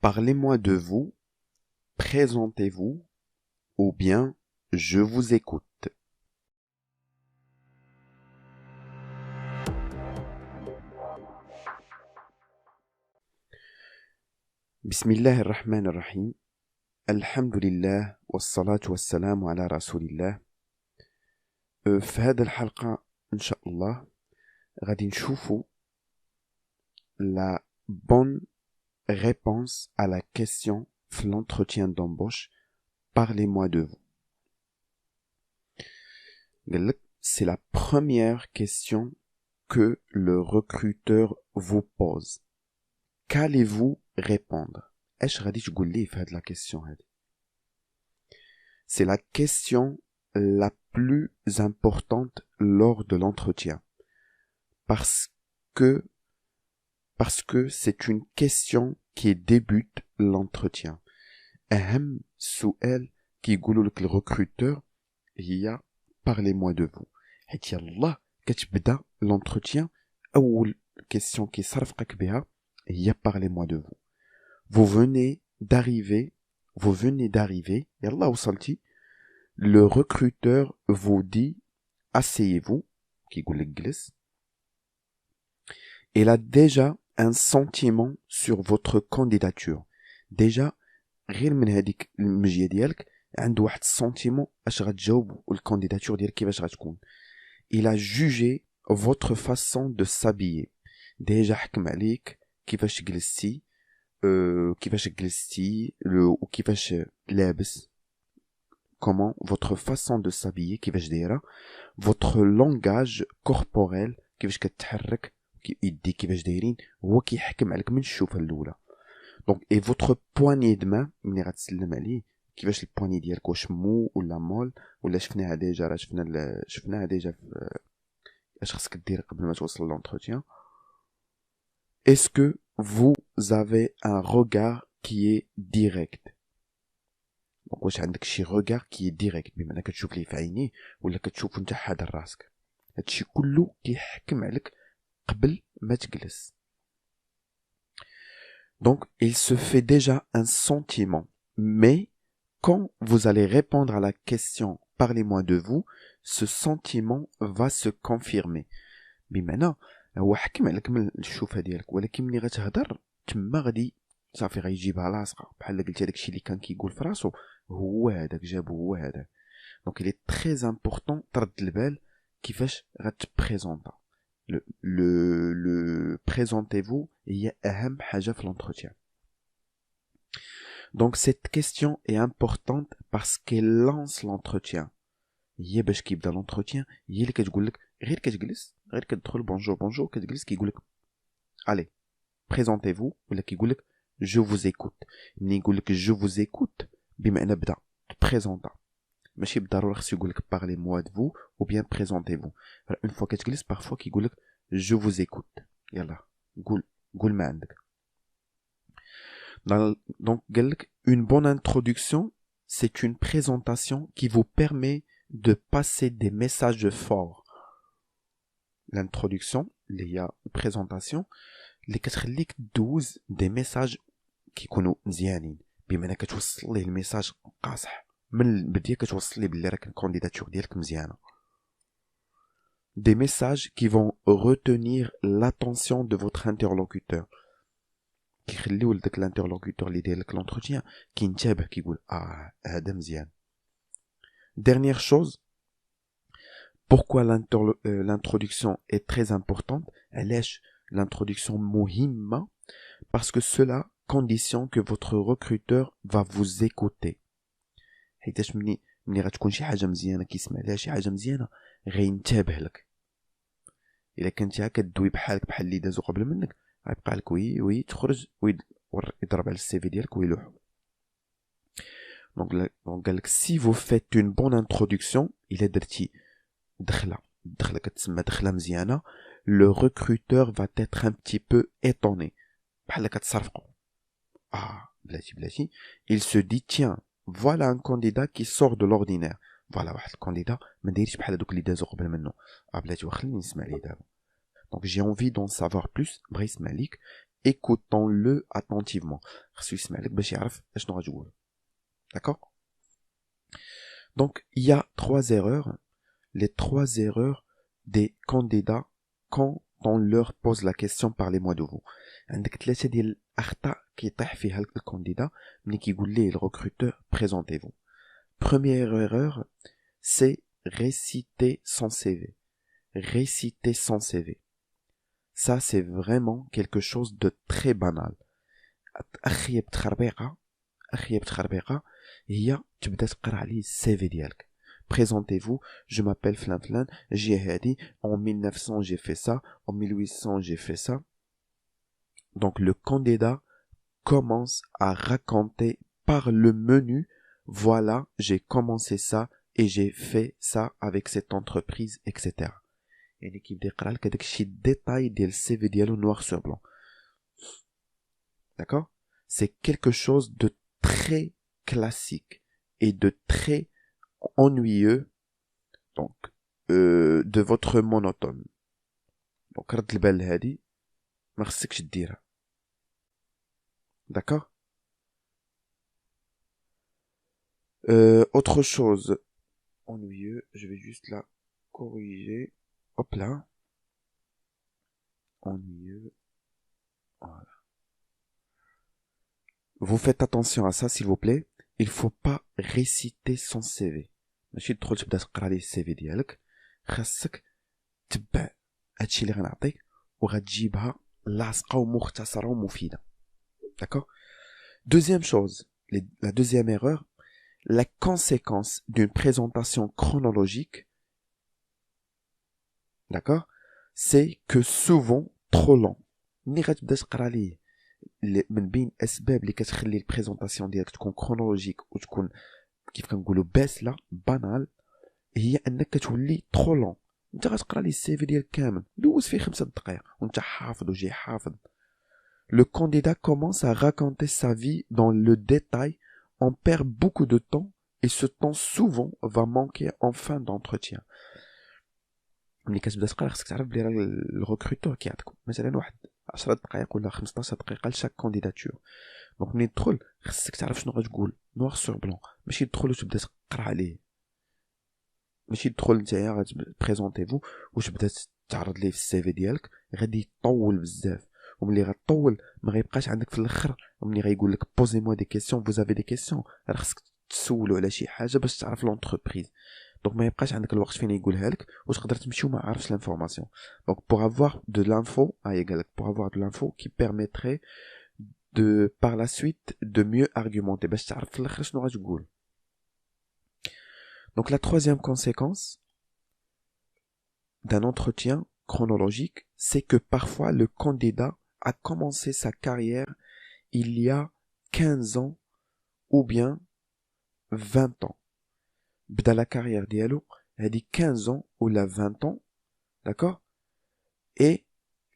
Parlez-moi de vous, présentez-vous, ou bien je vous écoute. Bismillah ar-Rahman ar-Rahim. Alhamdulillah, wassalatu wassalamu ala rasulillah. في هذه الحلقة إن شاء الله غادي نشوفوا la bonne réponse à la question في l'entretien d'embauche. Parlez-moi de vous. C'est la première question que le recruteur vous pose. Qu'allez-vous répondre? ايش غادي تقول لي في هذه la question هذه؟ C'est la question la plus importante lors de l'entretien. Parce que c'est une question qui débute l'entretien. أهم سؤال كيقولوا لك الركروتور هي parlez-moi de vous. حيت يلاه كتبدا l'entretien أول question كيصرفقك بها هي parlez-moi de vous. Vous venez d'arriver, يلاه وصلتي. Le recruteur vous dit asseyez-vous, كيقول لك جلس. Il a déjà un sentiment sur votre candidature. Déjà غير من هذيك المجيه ديالك عنده واحد السنتيمون اش غتجاوب والكانديداتور ديالك كيفاش غتكون. Il a jugé votre façon de s'habiller. déjà حكم عليك كيفاش جلستي وكيفاش لابس. comment votre façon de s'habiller كيفاش دايره. votre langage corporel كيفاش كتحرك يديك كيفاش دايرين هو كيحكم عليك من الشوفه الاولى. Donc, et votre poignée de main, ملي غتسلم عليه كيفاش البواني ديالك واش مو ولا مول ولا شفناها ديجا في اش خصك دير قبل ما توصل للونتروتيان. Est-ce que vous avez un regard qui est direct? Donc واش عندك شي regard qui est direct بمعنى كتشوف ليه في عينيه ولا كتشوف انت حاضر راسك. هادشي كله كيحكم عليك قبل ما تجلس. Donc, il se fait déjà un sentiment. Mais, quand vous allez répondre à la question « Parlez-moi de vous », ce sentiment va se confirmer. بمعنى هو حكم عليك من الشوفة ديالك ولكن ملي غتهضر تما غادي صافي غيجيبها لاصقة بحال قلتي داكشي اللي كان كيقول في راسو هو هذاك جابو هو هذاك. Donc, il est très important ترد البال كيفاش غتبريزونطا. Le présentez-vous هي أهم حاجة في l'entretien. Donc cette question est importante parce qu'elle lance l'entretien. هي باش كيبدا l'entretien هي اللي كتقول لك غير كتجلس غير كتدخل بونجور كتجلس كيقول لك allez présentez-vous ولا كيقول لك je vous écoute. ملي يقول لك je vous écoute بمعنى بدا présenta. ماشي بالضرورة خصو يقول لك parlez-moi de vous ou bien présentez-vous. une fois كتجلس parfois كيقول لك je vous écoute. يلا قول ما عندك. Donc une bonne introduction, c'est une présentation qui vous permet de passer des messages forts. L'introduction, اللي هي présentation اللي كتخليك دوز des messages كيكونوا مزيانين بمعنى كتوصل ليه الميساج قاصح من البداية كتوصل ليه بلي راك الكانديداتور ديالك مزيانة. Des messages qui vont retenir l'attention de votre interlocuteur. كيخليو لداك الانترلوكوتور اللي داير لك لونتروتيان كينتبه كيقول هذا مزيان. Dernière chose, pourquoi l'introduction est très importante? علاش l'introduction مهمة? Parce que cela conditionne que votre recruteur va vous écouter. حيتاش ملي غتكون شي حاجة مزيانة كيسمع لها شي حاجة مزيانة غينتبه لك. إلا كنتي كدوي بحالك بحال اللي دازو قبل منك غيبقى لك وي تخرج ويضرب على السي في ديالك ويلوح. دونك قال لك si vous faites une bonne introduction إلا درتي دخله كتسمى دخله مزيانه le recruteur va être un petit peu étonné بحال كتصرفقو بلاتي il se dit tiens voilà un candidat qui sort de l'ordinaire. voilà واحد الكانديدا ما دايرش بحال هذوك اللي دازو قبل منه بلاتي وخليني نسمع ليه دابا. Donc j'ai envie d'en savoir plus. Brice Malik, écoutons-le attentivement. خاصو يسمع لك باش يعرف اشنو غتقول. D'accord? Donc, il y a 3 erreurs. Les 3 erreurs des candidats quand on leur pose la question parlez-moi de vous. عندك 3 ديال الأخطاء كيطيح فيها الكانديدا ملي كيقول ليه الrecruteur présentez-vous. Première erreur, c'est réciter son CV. Réciter son CV. Ça, c'est vraiment quelque chose de très banal. أخيب تخربيقة هي تبدا تقرا عليه السي في ديالك. Présentez-vous, je m'appelle Flan, j'ai هادي, en 1900 j'ai fait ça, en 1800 j'ai fait ça. Donc le candidat commence à raconter par le menu, voilà, j'ai commencé ça et j'ai fait ça avec cette entreprise, etc. يعني كيبدا يقرا لك هذاك الشيء ديتاي ديال السي في ديالو noir sur blanc. D'accord? C'est quelque chose de très classique et de très ennuyeux, donc de votre monotone. Donc رد البال لهادي ما خصكش ديرها. D'accord? Autre chose ennuyeux, je vais juste la corriger. Hop là. Ennuyeux. Voilà. Vous faites attention à ça, s'il vous plaît. Il faut pas réciter son CV. ماشي تدخل تبدا تقرا ليه السي في ديالك. خاصك تبع هادشي اللي غنعطيك وغتجيبها لاصقه ومختصره ومفيده. D'accord? Deuxième chose, la deuxième erreur, la conséquence d'une présentation chronologique, d'accord, c'est que souvent trop long. ملي غتبدا تقرا ليه من بين اسباب اللي كتخلي البريزونطاسيون ديالك تكون كرونولوجيك وتكون كيف كنقولوا باسله بانال، هي انك كتولي ترو لون. انت غتقرا ليه السي في ديالك كامل دوز فيه 5 دقائق وانت حافظ وجاي حافظ. Le candidat commence à raconter sa vie dans le détail, on perd beaucoup de temps et ce temps souvent va manquer en fin d'entretien. ملي كتبدا تقرا خصك تعرف بلي راه الريكروتور كيعطيك مثلا واحد 10 دقائق ولا 15 دقيقه لشاك كانديداتور. دونك ملي تدخل خصك تعرف شنو غتقول نوار سور بلون، ماشي تدخل وتبدا تقرا عليه، ماشي تدخل نتايا غتبريزونتيفو وتبدا تعرض ليه في السي في ديالك، غادي يطول بزاف، وملي غطول ما غيبقاش عندك في الاخر ملي غيقول لك بوزي موا دي كيسيون فوز افي دي كيسيون، راه خصك تسولو على شي حاجه باش تعرف لونتربريز. دونك ما يبقاش عندك الوقت فين يقولها لك وتقدر تمشي وما عارفش لانفورماسيون. دونك pour avoir de l'info pour avoir de l'info qui permettrait de par la suite de mieux argumenter باش تعرف في الاخر شنو غتقول. Donc la troisième conséquence d'un entretien chronologique, c'est que parfois le candidat a commencé sa carrière il y a 15 ans ou bien 20 ans. بدا la carrière ديالو هذه 15 ans ou la 20 ans, d'accord? Et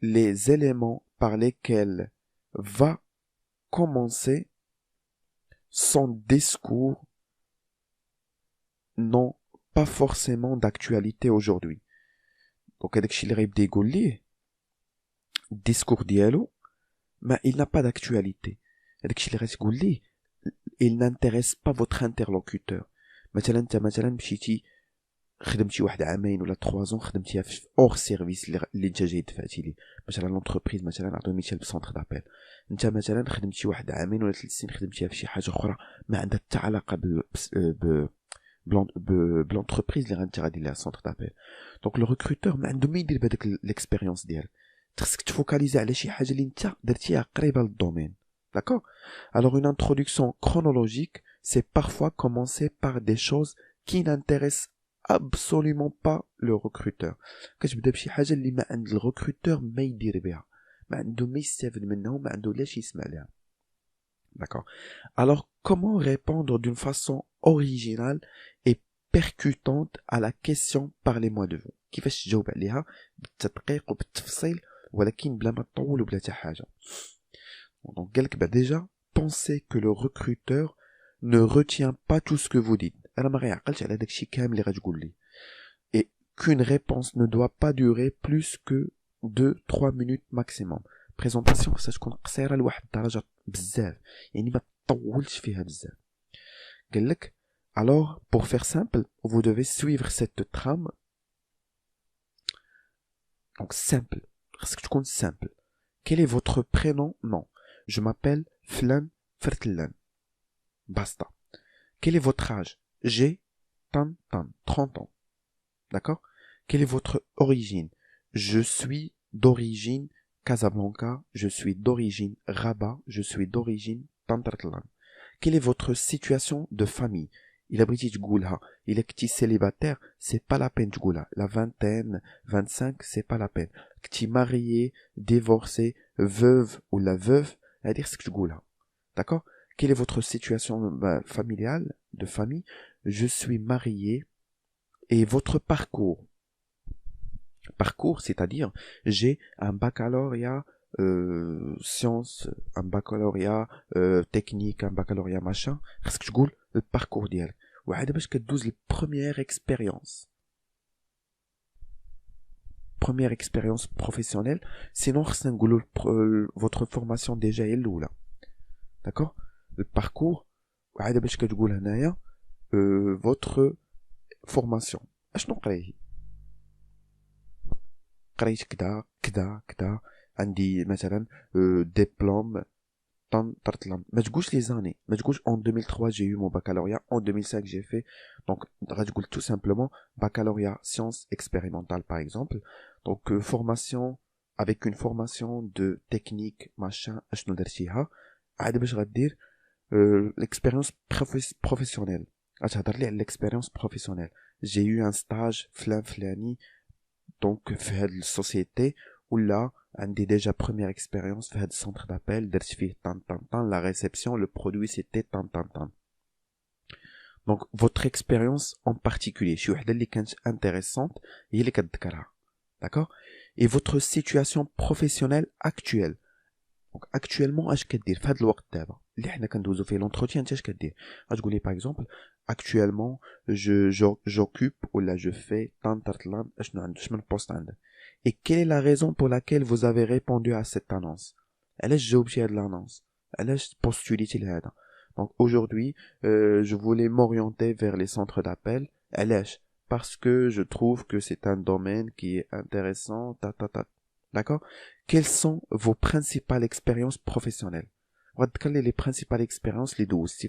les éléments par lesquels va commencer son discours n'ont pas forcément d'actualité aujourd'hui. Donc هذاك الشيء اللي غيبدا يقول ليه الديسكور ديالو ما il n'a pas d'actualité. هذاك الشيء اللي غتقول ليه il n'intéresse pas votre interlocuteur. مثلا انت مثلا مشيتي خدمتي واحد عامين ولا 3 ans خدمتيها في اور سيرفيس اللي انت جاي دفعتي ليه، مثلا لونتربريز، مثلا نعطيو مثال بسونتر دابيل، انت مثلا خدمتي واحد عامين ولا 3 سنين خدمتيها في شي حاجه اخرى ما عندها حتى علاقه بلونتربريز اللي انت غادي ليها سونتر دابيل. دونك لو ريكروتور ما عنده ما يدير بهذاك ليكسبيريونس ديالك، خصك تفوكاليزي على شي حاجه اللي انت درتيها قريبه للدومين. D'accord? Alors une introduction chronologique, c'est parfois commencer par des choses qui n'intéressent absolument pas le recruteur. كتبدا بشي حاجه اللي ما عند الريكروتور ما يدير بها، ما عنده ما يستافد منها وما عنده لاش يسمع لها. D'accord? Alors comment répondre d'une façon originale et percutante à la question parlez-moi de vous؟ كيفاش تجاوب عليها بالتدقيق وبالتفصيل ولكن بلا ما تطول وبلا حتى حاجه. Donc قالك bah déjà pensez que le recruteur ne retient pas tout ce que vous dites. انا ما غيعقلش على داكشي كامل اللي غتقول لي. Et qu'une réponse ne doit pas durer plus que 2-3 minutes maximum. بريزونطاسيون خصها تكون قصيره لواحد الدرجه بزاف، يعني ما تطولش فيها بزاف. قال لك alors pour faire simple vous devez suivre cette trame. Donc simple, خصك تكون simple. Quel est votre prénom? Non, je m'appelle Flan Fertlan. Basta. Quel est votre âge? J'ai 30 ans. D'accord? Quelle est votre origine? Je suis d'origine Casablanca, je suis d'origine Rabat, je suis d'origine Tantartlan. Quelle est votre situation de famille? Il a briti تقولها. Il est كتي célibataire, c'est pas la peine تقولها. La vingtaine, 25, c'est pas la peine. كتي marié, divorcé, veuve ou la veuve, c'est-à-dire ce que تقولها. D'accord? Quelle est votre situation familiale, de famille? Je suis marié. Et votre parcours? Parcours, c'est-à-dire, j'ai un baccalauréat sciences, un baccalauréat technique, un baccalauréat machin. خاصك تقول الباركور ديالك. وعاد باش كدوز البروميير اكسبيريونس. Première expérience professionnelle. Sinon, خاصنا نقولوا votre formation déjà هي الأولى. D'accord? Le parcours. وعاد باش كتقول هنايا votre formation. اشنو قريتي؟ قريت كدا كدا كدا. عندي مثلا ديبلوم طرطلم. ما تقولش لي زاني، ما تقولش en 2003 j'ai eu mon baccalauréat, en 2005 j'ai fait. Donc غتقول tout simplement baccalauréat sciences expérimentales par exemple. Donc formation avec une formation de technique machin اشنو درتيها. عاد باش غدير l'expérience professionnelle. غتهضر لي على l'expérience professionnelle. J'ai eu un stage فلاني donc في هاد السوسيتي ولا عندي déjà première expérience في هاد السنتر d'appel درت فيه طن la réception le produit c'était طن. Donc votre expérience en particulier شي وحده اللي كانت intéressante هي اللي كتذكرها. D'accord? Et votre situation professionnelle actuelle. Donc actuellement اش كدير في هاد الوقت دابا اللي حنا كندوزو فيه l'entretien انت اش كدير؟ غتقولي par exemple actuellement j'occupe ou là je fais tant اشنو عندك من poste عندك. Et quelle est la raison pour laquelle vous avez répondu à cette annonce? علاش جاوبتي هاد l'annonce؟ علاش postulيتي لهذا؟ Donc aujourd'hui je voulais m'orienter vers les centres d'appel. علاش؟ Parce que je trouve que c'est un domaine qui est intéressant. D'accord? Quelles sont vos principales expériences professionnelles? Quelles sont les principales expériences les دوزتي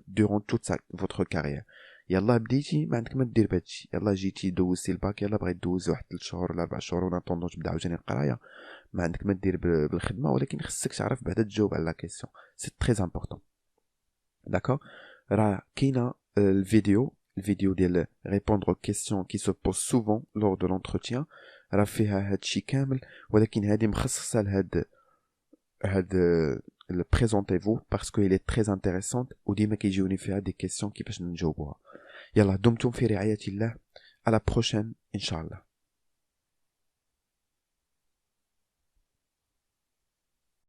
durant toute votre carrière? يلا بديتي ما عندك ما دير بهادشي. يلا جيتي دوزتي الباك، يلا بغيت دوز واحد 3 شهور ولا 4 شهور ولا طوندو تبدا عاوتاني القرايه. ما عندك ما دير بالخدمه، ولكن خصك تعرف بعدا تجاوب على لا كيسيون. سي تري امبورطون. داكور؟ راه كاينه الفيديو ديال répondre aux questions qui se posent souvent lors de l'entretien. راه فيها هادشي كامل، ولكن هذه مخصصه لهاد présentez-vous parce qu'elle est très intéressante وديما كيجيوني فيها des questions كيفاش نجاوبوها. يلا دمتم في رعاية الله. à la prochaine إن شاء الله.